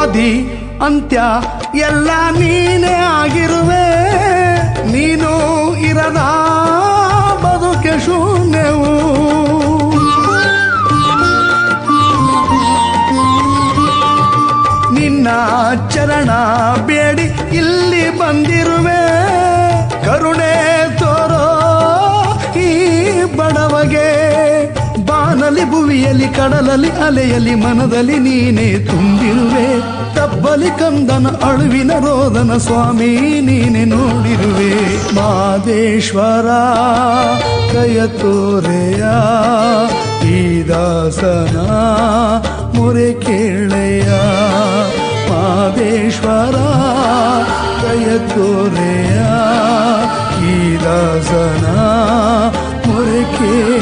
ಆದಿ ಅಂತ್ಯ ಎಲ್ಲ ನೀನೇ ಆಗಿರುವೆ. ನೀನು ಇರದ ಬದುಕೆ ಶೂನ್ಯವು. ನಿನ್ನ ಚರಣ ಬೇಡಿ ಇಲ್ಲಿ ಬಂದಿರುವೆ. ಕರುಣೆ ತೋರೋ ಈ ಬಡವಗೆ. ಬಾನಲಿ ಭುವಿಯಲ್ಲಿ ಕಡಲಲ್ಲಿ ಅಲೆಯಲ್ಲಿ ಮನದಲ್ಲಿ ನೀನೇ ತುಂಬಿರುವೆ. ತಬ್ಬಲಿ ಕಂದನ ಅಳುವಿನ ರೋದನ ಸ್ವಾಮಿ ನೀನೆ ನೋಡಿರುವೆ. ಮಾದೇಶ್ವರ ಕಯ ತೋರೆಯ ಈ ದಾಸನ ಮೊರೆ ಕೇಳೆಯ. ಮಾದೇಶ್ವರ ಕಯ ತೋರೆಯ ಈ ದಾಸನ ಮೊರೆ ಕೇಳೆಯ.